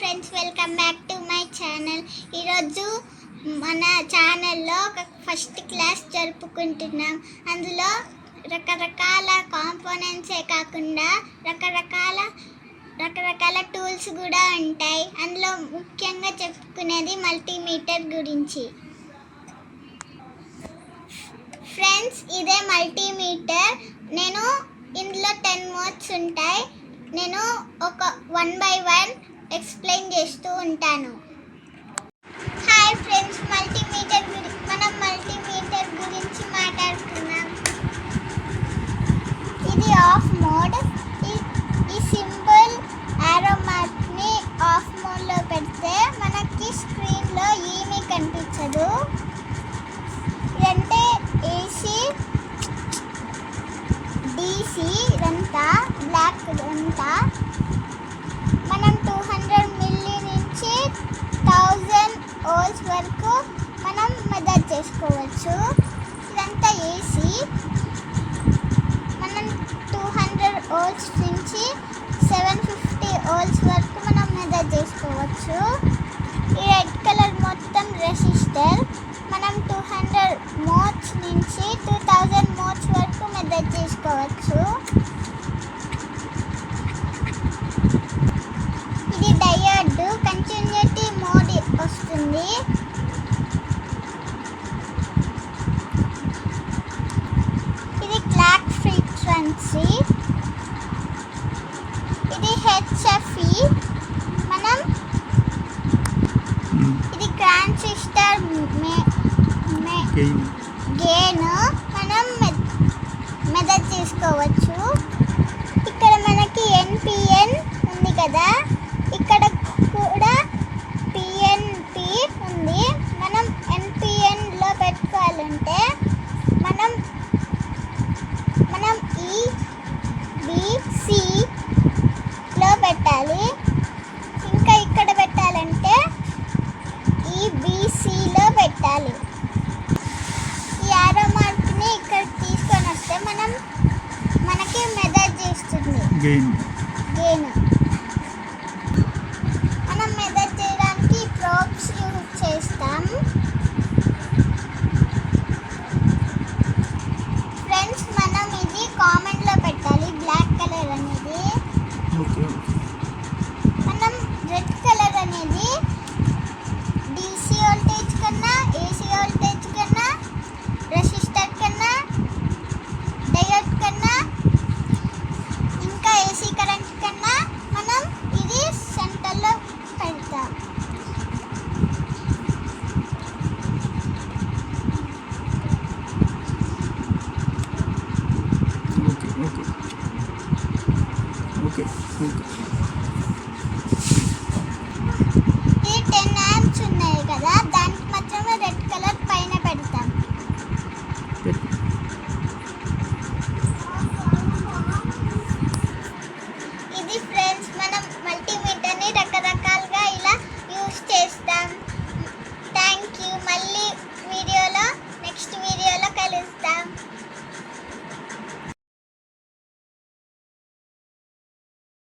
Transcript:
Friends, welcome back to my channel. ఈరోజు మన ఛానల్లో ఒక ఫస్ట్ క్లాస్ జరుపుకుంటున్నాం. అందులో రకరకాల కాంపోనెంట్సే కాకుండా రకరకాల టూల్స్ కూడా ఉంటాయి. అందులో ముఖ్యంగా చెప్పుకునేది మల్టీమీటర్ గురించి. ఫ్రెండ్స్, ఇదే మల్టీమీటర్. నేను ఇందులో 10 మోడ్స్ ఉంటాయి. నేను ఒక 1 by 1 ఎక్స్ప్లెయిన్ చేస్తూ ఉంటాను. హాయ్ ఫ్రెండ్స్, మనం మల్టీమీటర్ గురించి మాట్లాడుతున్నాం. ఇది ఆఫ్ మోడ్. ఈ సింపుల్ యారో మార్క్ని ఆఫ్ మోడ్లో పెడితే మనకి స్క్రీన్లో ఏమీ కనిపించదు. ఇదంటే ఏసీ, డీసీ, ఇదంతా బ్లాక్. ఇదంతా మనం 200 మిల్లీ నుంచి 1000 వోల్ట్స్ వరకు మనం మెజర్ చేసుకోవచ్చు. ఇదంతా ఏసీ. మనం 200 వోల్ట్స్ నుంచి 750 వోల్ట్స్ వరకు మనం మెజర్ చేసుకోవచ్చు. ఈ రెడ్ కలర్ మొత్తం రెసిస్టర్. మనం 200 మోట్స్ నుంచి 2000 మోట్స్ వరకు మెజర్ చేసుకోవచ్చు. ఇది డయోడ్ కంటిన్యూటీ మోడ్ వస్తుంది. ఇది క్లాక్ ఫ్రీక్వెన్సీ. ఇది హెచ్ఎఫ్ఈ. ఇది ట్రాన్సిస్టర్ గెయిన్ మనం మెజర్ చేసుకోవచ్చు. ఇక్కడ మనకి ఎన్పిఎన్ ఉంది కదా, ఇక్కడ కూడా పిఎన్పి ఉంది. మనం ఎన్పిఎన్లో పెట్టుకోవాలంటే మనం ఈబిసిలో పెట్టాలి. ఇంకా ఇక్కడ పెట్టాలంటే ఈబిసిలో పెట్టాలి. ఈ యారో మార్క్ని ఇక్కడ తీసుకొని వస్తే మనకి మెజర్ చేస్తుంది గెయిన్. మనం మెజర్ చేయడానికి ప్రోబ్స్ యూజ్ చేస్తాం. ఫ్రెండ్స్, మనం ఇది కామన్లో పెట్టాలి. బ్లాక్ కలర్ అనేది. మనం రెడ్ కలర్ అనేది డీసీ వోల్టేజ్ కన్నా, ఏసీ వోల్టేజ్ కన్నా, రెసిస్టర్ కన్నా, డయోడ్ కన్నా, ఇంకా ఏసీ కరెంట్ కన్నా మనం ఇది సెంటర్లో పెడతాం. ఓకే.